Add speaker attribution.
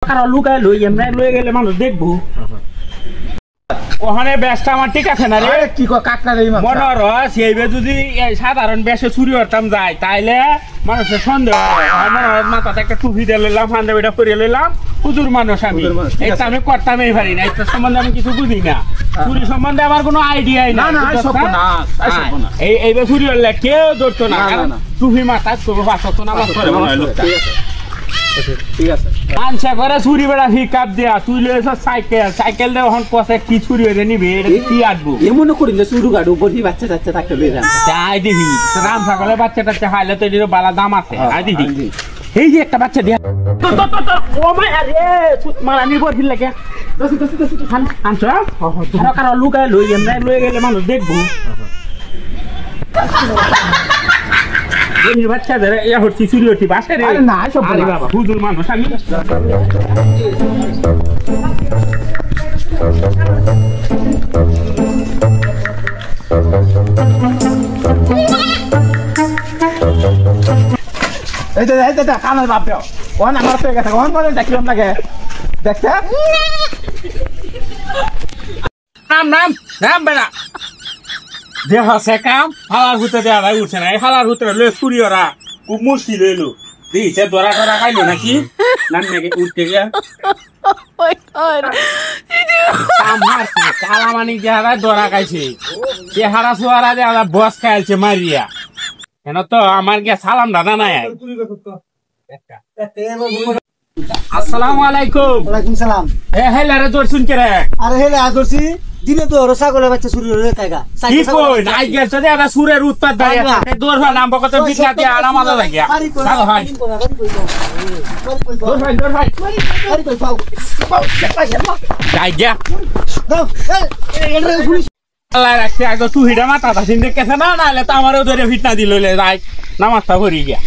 Speaker 1: কারো লুকায় লই এমনি লয়ে গেলে মানুষ দেখবো ওখানে ব্যাসটা আমার ঠিক আছে না রে
Speaker 2: কি কাকড়া রে
Speaker 1: মনে রস এইবে যদি সাধারণ ব্যাসে চুরি করতাম যাই তাইলে মানুষের সন্দেহ মাথাতে একটা টুপি দিয়ে লইলাম পাঞ্জাবিটা পরিয়ে লইলাম হুজুর মানুষ আমি এটা আমি করতামই পারি না এটা সম্বন্ধে আমি কিছু বুঝি না চুরি সম্বন্ধে আমার কোনো আইডিয়াই না এইবার চুরি হলে কেউ ধরতো না টুপি মাথা তোর বাঁচতো না
Speaker 2: ঠিক আছে
Speaker 1: আনসা করে চুরি বেড়া হিকাপ দেয়া তুই লইছ সাইকেল দিয়ে এখন কষে কি চুরি হয়ে নিবি এটা কি আটবো
Speaker 2: এমন করি না চুরু গাড়ু বলি বাচ্চা টাচ্চা থাকতে লই যান
Speaker 1: তাই দিবি রাম ছাগলের বাচ্চা টাচ্চা খাইলে তো এর বালা দাম আছে আই দিবি এই যে একটা বাচ্চা দিয়া ও মাই আরে মারা নিব দিল লাগে আনছ কারো লুকায় লই এমনি লয়ে গেলে মানুষ দেখবো এই বাচ্চাদের ইয়া হচ্ছে চুরি হচ্ছে বাসে রে
Speaker 2: আরে না সব
Speaker 1: আরে বাবা হুজুর মানুষ আমি
Speaker 2: এই কানের বাপ দেও ওন আমার পেয়ে গেছে ওন বলে দেখিলাম লাগে দেখছে
Speaker 1: নাম নাম নাম বেড়া দেহ আছে কাম হালার ভিতরে দেওয়া ভাই উঠছে না এই হালার ভিতরে লয়ে চুরি ওরা খুব মুশকিল হইলো দিয়েছে দরা টরা খাইলো নাকি নাম নাকি উঠতে গিয়া কালামানি দেহারা দরা খাইছে চেহারা সোয়ারা দেহারা বস খাইছে মারিয়া কেন তো আমার গিয়া সালাম দাদা নাই আসসালামু আলাইকুম
Speaker 2: ওয়ালাইকুম সালাম
Speaker 1: এ হেলারে জোর শুন কে রে
Speaker 2: আরে হেলে আদর্শি দিনে তো ওর ছাগলের বাচ্চা চুরি হয়ে কাইগা
Speaker 1: কি কই নাই গেছে দে এটা সুরের উত্তর দেয় এই দূর হয় নাম বকতে বিছা দিয়ে আরাম আদা লাগিয়া ভালো হয় দূর হয় যাই গিয়া আল্লাহ রাখছে আগে তুই হিডা মাথা তা সিন দেখেছে না নাহলে তো আমারও ধরে ফিটনা দিল যাই নামাজটা ভরি গিয়া